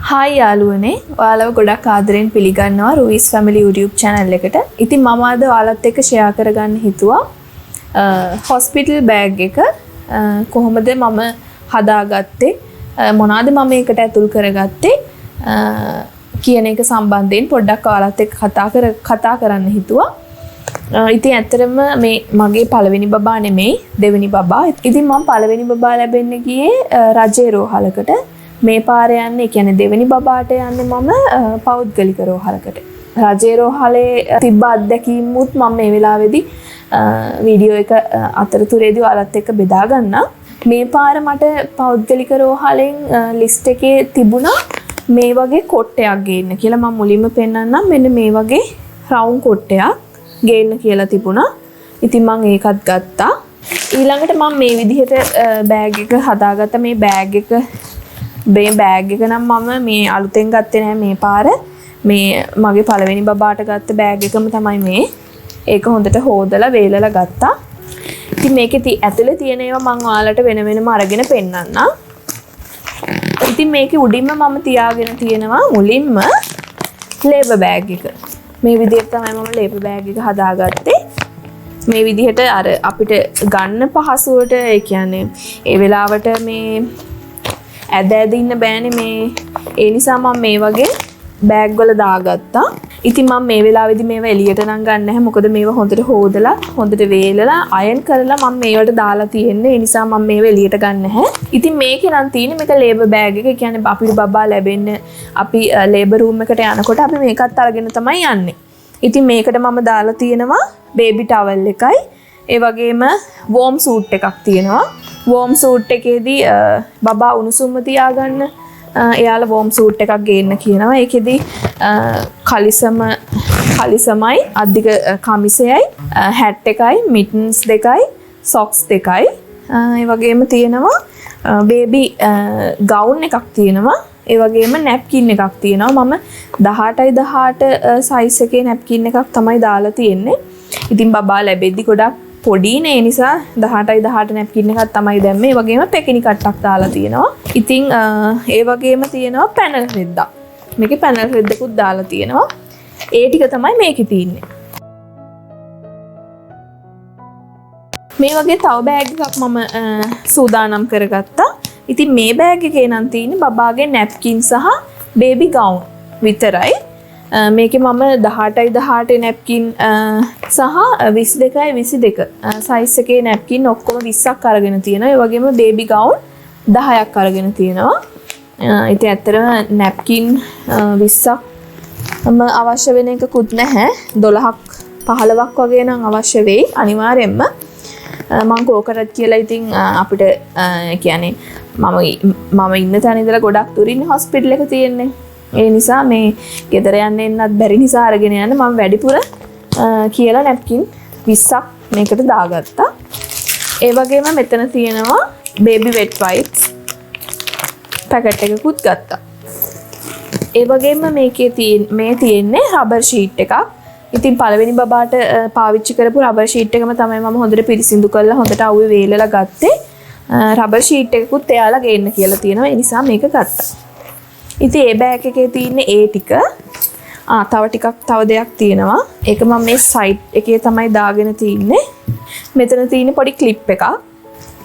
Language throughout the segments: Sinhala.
Hi යාළුවනේ ඔයාලව ගොඩක් ආදරෙන් පිළිගන්නවා Ruiz Family YouTube channel එකට. ඉතින් මම අද ඔයාලත් එක්ක share කරගන්න හිතුවා hospital bag එක කොහොමද මම හදාගත්තේ මොනවාද මම ඒකට ඇතුල් කරගත්තේ කියන එක සම්බන්ධයෙන් පොඩ්ඩක් ඔයාලත් එක්ක කතා කරන්න හිතුවා. ඉතින් ඇත්තටම මේ මගේ පළවෙනි බබා නෙමෙයි දෙවෙනි බබා. ඉතින් මම පළවෙනි බබා ලැබෙන්න ගියේ රජේ රෝහලකට. මේ පාර යන්නේ කියන්නේ දෙවෙනි බබාට යන්නේ මම පෞද්ගලික රෝහලකට. රජේ රෝහලේ තිබ්බ අත්දැකීමුත් මම මේ වෙලාවේදී වීඩියෝ එක අතරතුරේදී ඔයාලත් එක්ක බෙදා ගන්නම්. මේ පාර මට පෞද්ගලික රෝහලෙන් ලිස්ට් එකේ තිබුණා මේ වගේ කොට්ටයක් ගේන්න කියලා. මම මුලින්ම පෙන්නන්නම්. මෙන්න මේ වගේ රවුම් කොට්ටයක් ගේන්න කියලා තිබුණා. ඉතින් මම ඒකත් ගත්තා. ඊළඟට මම මේ විදිහට බෑග් එක හදාගත්තා. මේ බෑග් එක නම් මම මේ අලුතෙන් ගත්තේ නෑ මේ පාර. මේ මගේ පළවෙනි බබාට ගත්ත බෑග් එකම තමයි මේ. ඒක හොඳට හොදලා වේලලා ගත්තා. ඉතින් මේකේ ඇතුලේ තියෙන ඒවා මම ඔයාලට වෙන වෙනම අරගෙන පෙන්නන්නම්. ඉතින් මේකේ උඩින්ම මම තියාගෙන තියෙනවා මුලින්ම ලේබර් බෑග් එක. මේ විදිහට තමයි මම ලේබර් බෑග් එක හදාගත්තේ. මේ විදිහට අර අපිට ගන්න පහසුවට ඒ කියන්නේ ඒ වෙලාවට මේ ඇද ඉන්න බෑනේ මේ. ඒ නිසා මම මේ වගේ බෑග් වල දාගත්තා. ඉතින් මම මේ වෙලාවේදී මේවා එළියට නම් ගන්න නැහැ. මොකද මේවා හොඳට හොදලා හොඳට වේලලා අයන් කරලා මම මේවට දාලා තියෙන්නේ. ඒ නිසා මම මේවා එළියට ගන්න නැහැ. ඉතින් මේකේ නම් තියෙන්නේ මේක ලේබර් බෑග් එක. ඒ කියන්නේ අපිට බබා ලැබෙන්න අපි ලේබර් රූම් එකට යනකොට අපි මේකත් අරගෙන තමයි යන්නේ. ඉතින් මේකට මම දාලා තියෙනවා බේබි ටවල් එකයි. ඒ වගේම වෝම් සූට් එකක් තියෙනවා. වෝම් සූට් එකේදී බබා උණුසුම්ම තියාගන්න එයාලා වෝම් සූට් එකක් ගේන්න කියනවා. ඒකෙදි කලිසමයි අධික කමිසයයි හැට් එකයි මිටන්ස් දෙකයි සොක්ස් දෙකයි ඒ වගේම තියෙනවා බේබි ගවුන් එකක් තියෙනවා. ඒ වගේම නැප්කින් එකක් තියෙනවා. මම 18x18 සයිස් එකේ නැප්කින් එකක් තමයි දාලා තියෙන්නේ. ඉතින් බබා ලැබෙද්දි ගොඩක් පොඩිනේ. ඒ නිසා 18x18 නැප්කින් එකක් තමයි දැම්මේ. ඒ වගේම පැකිනි කට්ටක් දාලා තියෙනවා. ඉතින් ඒ වගේම තියෙනවා පැනල් රෙද්දක්. මේකේ පැනල් රෙද්දකුත් දාලා තියෙනවා. ඒ ටික තමයි මේකේ තියෙන්නේ. මේ වගේ තව බෑග් එකක් මම සූදානම් කරගත්තා. ඉතින් මේ බෑග් එකේ නම් තියෙන්නේ බබාගේ නැප්කින් සහ බේබි ගවුන් විතරයි. මේකේ මම 18x18 නැප්කින් සහ 22x22 සයිස් එකේ නැප්කින් ඔක්කොම 20ක් අරගෙන තියෙනවා. ඒ වගේම බේබි ගවුන් 10ක් අරගෙන තියෙනවා. ඉතින් ඇත්තටම නැප්කින් 20ක් අවශ්‍ය වෙන එකකුත් නැහැ. 12ක් 15ක් වගේ නම් අවශ්‍ය වෙයි අනිවාර්යෙන්ම. මම කෝකරත් කියලා ඉතින් අපිට කියන්නේ මම ඉන්න තැන ඉඳලා ගොඩක් දුරින් හොස්පිටල් එක තියෙන්නේ. ඒ නිසා මේ ගෙදර යන්න එන්නත් බැරි නිසා අරගෙන යන්න මම වැඩිපුර කියලා නැප්කින් 20ක් මේකට දාගත්තා. ඒ වගේම මෙතන තියෙනවා බේබි වෙට් වයිප්ස් පැකට් එකකුත් ගත්තා. ඒ වගේම මේකේ තියෙන්නේ රබර් ෂීට් එකක්. ඉතින් පළවෙනි බබාට පාවිච්චි කරපු රබර් ෂීට් එකම තමයි මම හොඳට පිරිසිදු කරලා හොඳට අවුවේ වේලලා ගත්තේ. රබර් ෂීට් එකකුත් එයාලා ගේන්න කියලා තියෙනවා. ඒ නිසා මේක ගත්තා. ඉතින් ඒ බෑග් එකේ තියෙන ඒ ටික තව දෙයක් තියෙනවා. ඒක මම මේ සයිඩ් එකේ තමයි දාගෙන තින්නේ. මෙතන තියෙන පොඩි ක්ලිප් එකක්.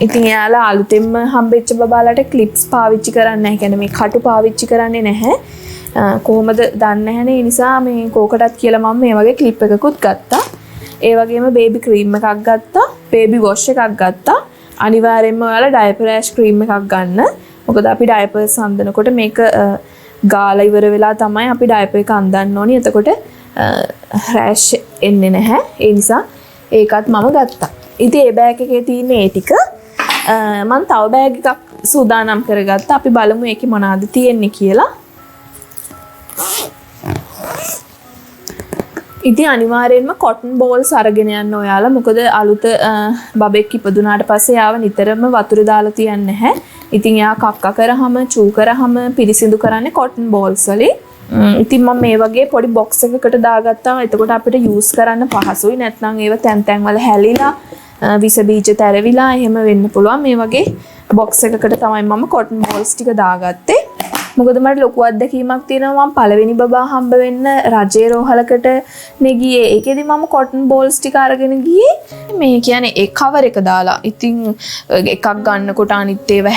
ඉතින් එයාලා අලුතෙන්ම හම්බෙච්ච බබාලට ක්ලිප්ස් පාවිච්චි කරන්නේ නැහැ. කියන්නේ මේ කටු පාවිච්චි කරන්නේ නැහැ. කොහොමද දන්නේ නැහැනේ. ඒ නිසා මේ කෝකටත් කියලා මම මේ වගේ ක්ලිප් එකකුත් ගත්තා. ඒ වගේම බේබි ක්‍රීම් එකක් ගත්තා. බේබි වොෂ් එකක් ගත්තා. අනිවාර්යයෙන්ම ඔයාලා ඩයපර් ඇෂ් ක්‍රීම් එකක් ගන්න. මොකද අපි ඩයපර්ස් අඳිනකොට මේක ගාලා ඉවර වෙලා තමයි අපි ඩයපර් එක අඳින්න ඕනි. එතකොට රෑෂ් එන්නේ නැහැ. ඒ නිසා ඒකත් මම ගත්තා. ඉතින් ඒ බෑග් එකේ තියෙන ඒ ටික මම තව බෑග් එකක් සූදානම් කරගත්තා. අපි බලමු ඒකේ මොනවද තියෙන්නේ කියලා. ඉතින් අනිවාර්යයෙන්ම කොටන් බෝල්ස් අරගෙන යන්න ඔයාලා. මොකද අලුත බබෙක් ඉපදුනාට පස්සේ යාව නිතරම වතුර දාලා තියන්නේ නැහැ. ඉතින් එයා කක්ක කරාම චූ කරාම පිරිසිදු කරන්නේ කොටන් බෝල්ස් වලින්. ඉතින් මම මේ වගේ පොඩි බොක්ස් එකකට දාගත්තා. එතකොට අපිට යූස් කරන්න පහසුයි. නැත්නම් ඒව තැන් වල හැලිලා විස බීජ තැරවිලා එහෙම වෙන්න පුළුවන්. මේ වගේ බොක්ස් එකකට තමයි මම කොටන් බෝල්ස් ටික දාගත්තේ. මොකද මට ලොකු අත්දැකීමක් තියෙනවා මම පළවෙනි බබා හම්බ වෙන්න රජේ රෝහලකට නේ ගියේ. ඒකෙදි මම කොටන් බෝල්ස් ටික අරගෙන ගියේ. මේ කියන්නේ ඒ කවර් එක දාලා. ඉතින් එකක් ගන්නකොට අනිත් ඒවා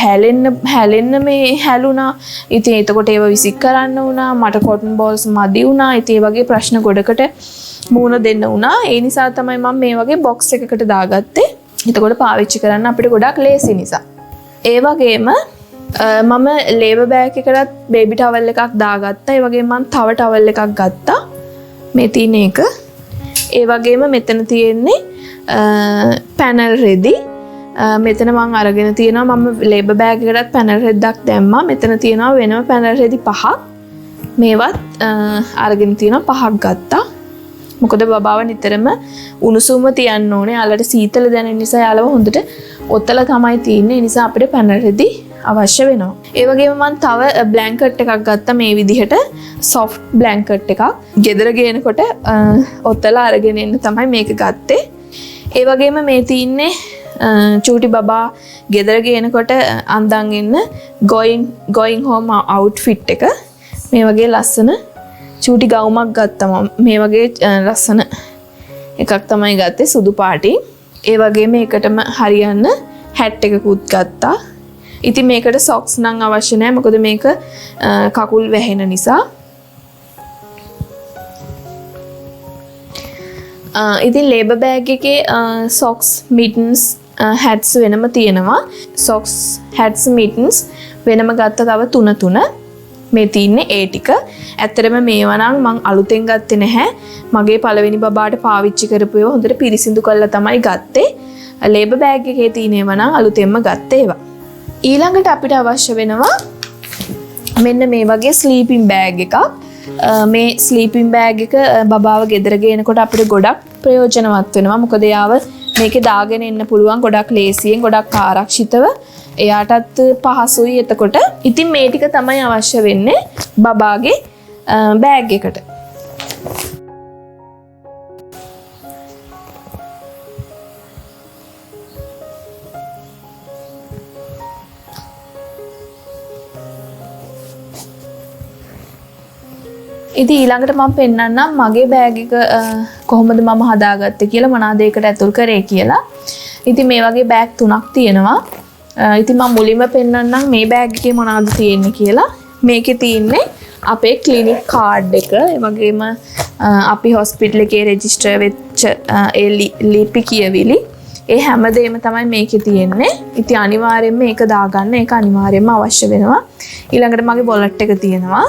හැලෙන්න මේ හැලුණා. ඉතින් එතකොට ඒවා විසික් කරන්න වුණා. මට කොටන් බෝල්ස් මදි වුණා. ඉතින් ඒ වගේ ප්‍රශ්න ගොඩකට මුහුණ දෙන්න වුණා. ඒ නිසා තමයි මම මේ වගේ බොක්ස් එකකට දාගත්තේ. එතකොට පාවිච්චි කරන්න අපිට ගොඩක් ලේසි නිසා. ඒ වගේම මම ලේබර් බෑග් එකකට බේබි ටවල් එකක් දාගත්තා. ඒ වගේම මම තව ටවල් එකක් ගත්තා. මේ තියෙන එක. ඒ වගේම මෙතන තියෙන්නේ පැනල් රෙදි. මෙතන මම අරගෙන තියෙනවා මම ලේබර් බෑග් එකකට පැනල් රෙද්දක් දැම්මා. මෙතන තියෙනවා වෙනම පැනල් රෙදි 5ක්. මේවත් අරගෙන තියෙනවා 5ක් ගත්තා. මොකද බබාව නිතරම උණුසුම තියන්න ඕනේ. යාළට සීතල දැනෙන නිසා යාළව හොඳට ඔතලා තමයි තියෙන්නේ. ඒ නිසා අපිට පැනල් රෙදි අවශ්‍ය වෙනවා. ඒ වගේම මම තව බ්ලැන්කට් එකක් ගත්තා මේ විදිහට soft බ්ලැන්කට් එකක්. ගෙදර ගේනකොට ඔතලා අරගෙන එන්න තමයි මේක ගත්තේ. ඒ වගේම මේ තියෙන්නේ චූටි බබා ගෙදර ගේනකොට අඳන් එන්න going home outfit එක. මේ වගේ ලස්සන චූටි ගවුමක් ගත්තා මම. මේ වගේ ලස්සන එකක් තමයි ගත්තේ සුදු පාටින්. ඒ වගේ මේකටම හරියන්න හැට් එකකුත් ගත්තා. ඉතින් මේකට සොක්ස් නම් අවශ්‍ය නැහැ. මොකද මේක කකුල් වැහෙන නිසා. ඉතින් ලේබර් බෑග් එකේ සොක්ස් මිටන්ස් හැට්ස් වෙනම තියෙනවා. සොක්ස් හැට්ස් මිටන්ස් වෙනම ගත්ත තව 3 මේ තියන්නේ ඒ ටික. ඇත්තටම මේවා නම් මං අලුතෙන් ගත්තේ නැහැ. මගේ පළවෙනි බබාට පාවිච්චි කරපු ඒවා හොඳට පිරිසිදු කරලා තමයි ගත්තේ. ලේබර් බෑග් එකේ තියෙන ඒවා නම් අලුතෙන්ම ගත්තේ ඒවා. ඊළඟට අපිට අවශ්‍ය වෙනවා මෙන්න මේ වගේ ස්ලීපින් බෑග් එකක්. මේ ස්ලීපින් බෑග් එක බබාව ගෙදර ගේනකොට අපිට ගොඩක් ප්‍රයෝජනවත් වෙනවා. මොකද යාව මේකේ දාගෙන එන්න පුළුවන් ගොඩක් ලේසියෙන් ගොඩක් ආරක්ෂිතව. එයාටත් පහසුයි එතකොට. ඉතින් මේ ටික තමයි අවශ්‍ය වෙන්නේ බබාගේ බෑග් එකට. ඉතින් ඊළඟට මම පෙන්නන්නම් මගේ බෑග් එක කොහොමද මම හදාගත්තේ කියලා මොනවාද ඒකට ඇතුල් කරේ කියලා. ඉතින් මේ වගේ බෑග් 3ක් තියෙනවා. ඉතින් මම මුලින්ම පෙන්නන්නම් මේ බෑග් එකේ මොනවද තියෙන්නේ කියලා. මේකේ තියෙන්නේ අපේ ක්ලිනික් කාඩ් එක. ඒ වගේම අපි හොස්පිටල් එකේ රෙජිස්ටර් වෙච්ච ඒ ලිපි කියවිලි. ඒ හැමදේම තමයි මේකේ තියෙන්නේ. ඉතින් අනිවාර්යයෙන්ම මේක දාගන්න ඒක අනිවාර්යයෙන්ම අවශ්‍ය වෙනවා. ඊළඟට මගේ වොලට් එක තියෙනවා.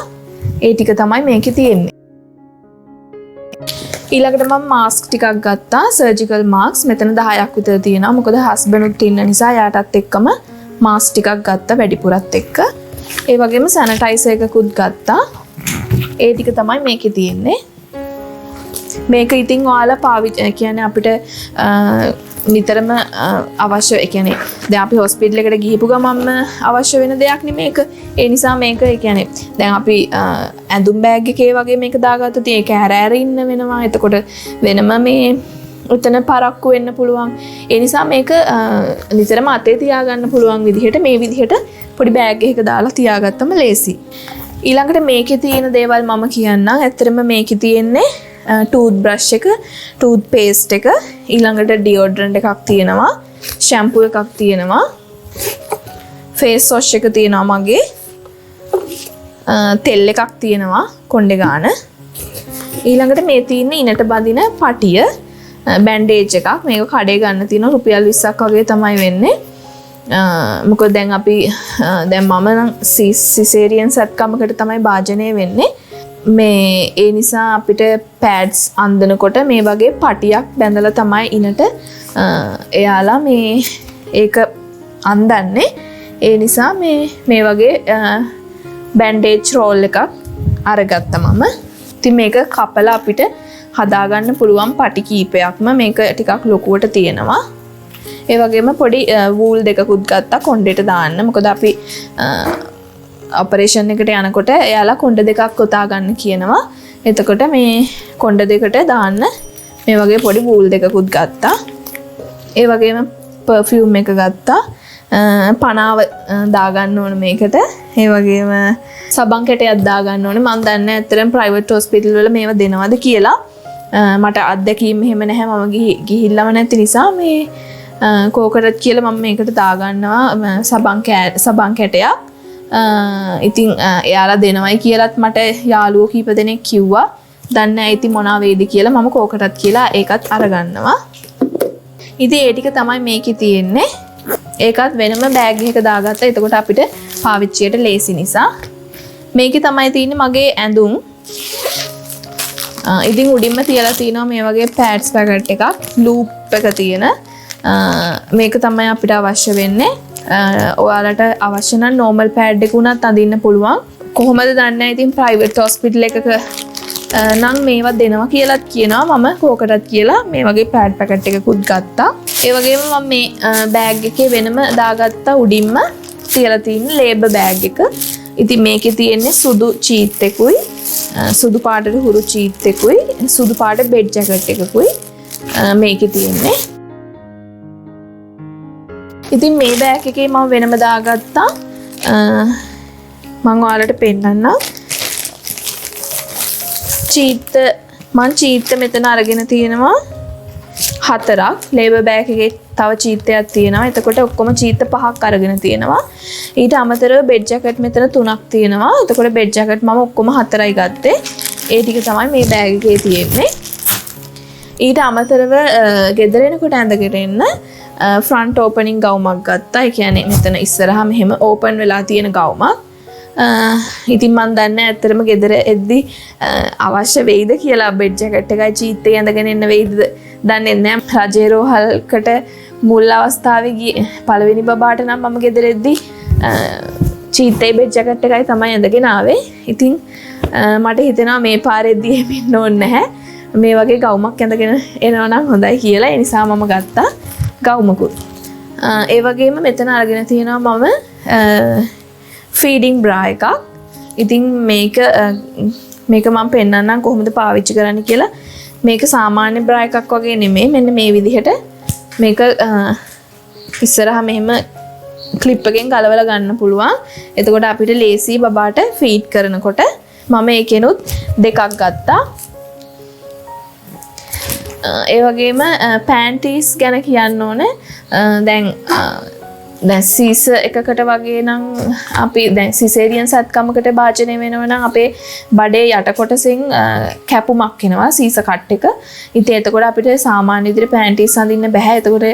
ඒ ටික තමයි මේකේ තියෙන්නේ. ඊළඟට මම මාස්ක් ටිකක් ගත්තා. සර්ජිකල් මාස්ක් මෙතන 10ක් විතර තියෙනවා. මොකද හස්බන්ඩ්ුත් ඉන්න නිසා යාටත් එක්කම මාස්ක් ටිකක් ගත්තා වැඩිපුරත් එක්ක. ඒ වගේම සැනිටයිසර් එකකුත් ගත්තා. ඒ ටික තමයි මේකේ තියෙන්නේ. මේක ඉතින් ඔයාලා පාවිච්චි කියන්නේ අපිට නිතරම අවශ්‍ය ඒ කියන්නේ දැන් අපි හොස්පිටල් එකට ගිහපු ගමන්ම අවශ්‍ය වෙන දෙයක් නෙමේ මේක. ඒ නිසා මේක ඒ කියන්නේ දැන් අපි ඇඳුම් බෑග් එකේ වගේ මේක දාගත්තොත් ඒක හැර ඉන්න වෙනවා. එතකොට වෙනම මේ උතන පරක්කු වෙන්න පුළුවන්. ඒ නිසා මේක නිතරම අතේ තියාගන්න පුළුවන් විදිහට මේ විදිහට පොඩි බෑග් එකක දාලා තියාගත්තම ලේසි. ඊළඟට මේකේ තියෙන දේවල් මම කියන්නම්. ඇත්තටම මේකේ තියෙන්නේ ටූත් බ්‍රෂ් එක, ටූත් පේස්ට් එක, ඊළඟට ඩියෝඩරන්ට් එකක් තියෙනවා, ෂැම්පූ එකක් තියෙනවා, ෆේස් වොෂ් එක තියෙනවා මගේ, තෙල් එකක් තියෙනවා කොණ්ඩේ ගාන. ඊළඟට මේ තියෙන්නේ ඉනට බඳින පටිය, බැන්ඩේජ් එකක්. මේක කඩේ ගන්න තියෙනවා රුපියල් 20ක් වගේ තමයි වෙන්නේ. මොකද දැන් අපි දැන් මම නම් සිසේරියන් සත්කමකට තමයි භාජනය වෙන්නේ. මේ ඒ නිසා අපිට පෑඩ්ස් අන්දනකොට මේ වගේ පටියක් බැඳලා තමයි ඉනට එයාලා මේ ඒක අන්දන්නේ. ඒ නිසා මේ වගේ බැන්ඩේජ් රෝල් එකක් අරගත්තා මම. ඉතින් මේක කපලා අපිට හදාගන්න පුළුවන් පටි කීපයක්ම මේක ටිකක් ලොකුවට තියෙනවා. ඒ වගේම පොඩි වූල් දෙකකුත් ගත්තා කොණ්ඩේට දාන්න. මොකද අපි ඔපරේෂන් එකට යනකොට එයාලා කොණ්ඩ දෙකක් කොතා ගන්න කියනවා. එතකොට මේ කොණ්ඩ දෙකට දාන්න මේ වගේ පොඩි වූල් දෙකකුත් ගත්තා. ඒ වගේම පර්ෆියුම් එක ගත්තා. පනාව දාගන්න ඕන මේකට. ඒ වගේම සබන් කැටයක් දාගන්න ඕනේ. මම දන්නේ ඇත්තටම ප්‍රයිවට් හොස්පිටල් වල මේවා දෙනවද කියලා. මට අත්දැකීම් එහෙම නැහැ. මම ගිහිල්ලාම නැති නිසා මේ කෝකටත් කියලා මම මේකට දාගන්නවා සබන් කැටයක්. ඉතින් එයාලා දෙනවයි කියලාත් මට යාළුවෝ කීප දෙනෙක් කිව්වා. දන්නේ නැහැ ඉතින් මොනවා වේද කියලා මම කෝකටත් කියලා ඒකත් අරගන්නවා. ඉතින් ඒ ටික තමයි මේකේ තියෙන්නේ. ඒකත් වෙනම බෑග් එකක දාගත්තා. එතකොට අපිට පාවිච්චියට ලේසි නිසා. මේකේ තමයි තියෙන්නේ මගේ ඇඳුම්. ඉතින් උඩින්ම තියලා තියෙනවා මේ වගේ පැඩ්ස් පැකට් එකක් ලූප් එක තියෙන. මේක තමයි අපිට අවශ්‍ය වෙන්නේ. ඔයාලට අවශ්‍ය නම් normal pad එක උනත් අඳින්න පුළුවන්. කොහොමද දන්නේ? ඉතින් private hospital එකක නම් මේවා දෙනවා කියලාත් කියනවා. මම කෝකටත් කියලා මේ වගේ pad packet එකකුත් ගත්තා. ඒ වගේම මම මේ බෑග් එකේ වෙනම දාගත්තා උඩින්ම තියලා තියෙන ලේබර් බෑග් එක. ඉතින් මේකේ තියෙන්නේ සුදු චීත් එකකුයි සුදු පාටට හුරු චීත් එකකුයි සුදු පාට බෙඩ් ජැකට් එකකුයි මේකේ තියෙන්නේ. ඉතින් මේ බෑග් එකේ මම වෙනම දාගත්තා. මම ඔයාලට පෙන්නන්නම්. චීත් මෙතන අරගෙන තියෙනවා 4ක්. ලේබර් බෑග් එකේ තව චීත්තයක් තියෙනවා. එතකොට ඔක්කොම චීත්ත 5ක් අරගෙන තියෙනවා. ඊට අමතරව බෙඩ් ජැකට් මෙතන 3ක් තියෙනවා. එතකොට බෙඩ් ජැකට් මම ඔක්කොම 4යි ගත්තේ. ඒ ටික තමයි මේ බෑග් එකේ තියෙන්නේ. ඊට අමතරව ගෙදර එනකොට ඇඳගෙන එන්න ෆ්‍රන්ට් ඕපනින් ගවුමක් ගත්තා. ඒ කියන්නේ මෙතන ඉස්සරහා මෙහෙම ඕපන් වෙලා තියෙන ගවුමක්. ඉතින් මම දන්නේ ඇත්තටම ගෙදර එද්දි අවශ්‍ය වෙයිද කියලා බෙඩ් ජැකට් එකයි චීත්තේ ඇඳගෙන එන්න වෙයිද දන්නේ නැහැ. රජේ රෝහල්කට මුල් අවස්ථාවේ පළවෙනි බබාට නම් මම ගෙදර එද්දි චීත්තේ බෙඩ් ජැකට් එකයි තමයි ඇඳගෙන ආවේ. ඉතින් මට හිතෙනවා මේ පාරෙද්දි එහෙම ඉන්න ඕනේ නැහැ. මේ වගේ ගවුමක් ඇඳගෙන එනවා නම් හොඳයි කියලා. ඒ නිසා මම ගත්තා ගවුමකුත්. ඒ වගේම මෙතන අරගෙන තියෙනවා මම ෆීඩිංగ్ බ්‍රා එකක්. ඉතින් මේක මම පෙන්නන්නම් කොහොමද පාවිච්චි කරන්න කියලා. මේක සාමාන්‍ය බ්‍රා එකක් වගේ නෙමෙයි. මෙන්න මේ විදිහට මේක ඉස්සරහා මෙහෙම ක්ලිප් එකෙන් ගලවලා ගන්න පුළුවන්. එතකොට අපිට ලේසි බබාට ෆීඩ් කරනකොට. මම ඒකෙනුත් 2ක් ගත්තා. ඒ වගේම පැන්ටිස් ගැන කියන්න ඕනේ. දැන් සීස එකකට වගේ නම් අපි දැන් සිසේරියන් සත්කමකට භාජනය වෙනවා නම් අපේ බඩේ යට කොටසෙන් කැපුමක් එනවා සීස කට් එක. ඉතින් එතකොට අපිට සාමාන්‍ය විදිහට පැන්ටිස් අඳින්න බෑ. එතකොට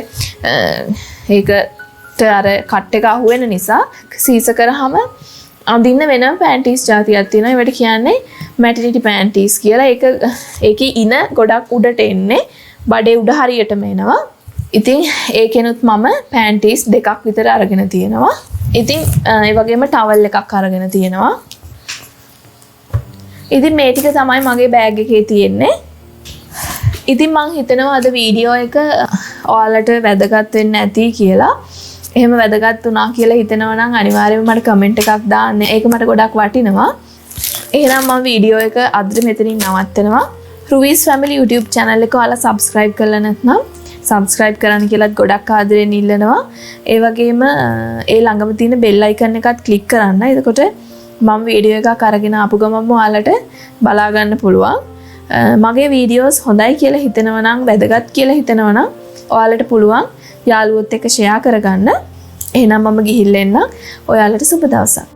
ඒකට අර කට් එක අහු වෙන නිසා සීස කරාම අඳින්න වෙනම පැන්ටිස් జాතියක් තියෙනවා. ඒවට කියන්නේ මැටර්නිටි පැන්ටිස් කියලා. ඒකේ ඉන ගොඩක් උඩට එන්නේ බඩේ උඩ හරියටම එනවා. ඉතින් ඒකෙනුත් මම පැන්ටිස් 2ක් විතර අරගෙන තියෙනවා. ඉතින් ඒ වගේම ටවල් එකක් අරගෙන තියෙනවා. ඉතින් මේ ටික තමයි මගේ බෑග් එකේ තියෙන්නේ. ඉතින් මං හිතනවා අද වීඩියෝ එක ඔයාලට වැදගත් වෙන්න ඇති කියලා. එහෙම වැදගත් වුණා කියලා හිතනවා නම් අනිවාර්යයෙන්ම මට කමෙන්ට් එකක් දාන්න. ඒක මට ගොඩක් වටිනවා. එහෙනම් මම වීඩියෝ එක අද මෙතනින් නවත්තනවා. රුවීස් ෆැමිලි YouTube channel එක ඔයාලා subscribe කරලා නැත්නම් subscribe කරන්න කියලාත් ගොඩක් ආදරෙන් ඉල්ලනවා. ඒ වගේම ඒ ළඟම තියෙන bell icon එකත් click කරන්න. එතකොට මම වීඩියෝ එකක් අරගෙන ආපු ගමන්ම ඔයාලට බලා ගන්න පුළුවන්. මගේ වීඩියෝස් හොඳයි කියලා හිතෙනවා නම් වැදගත් කියලා හිතෙනවා නම් ඔයාලට පුළුවන් යාළුවොත් එක්ක share කරගන්න. එහෙනම් මම ගිහිල්ලා එන්න. ඔයාලට සුබ දවසක්.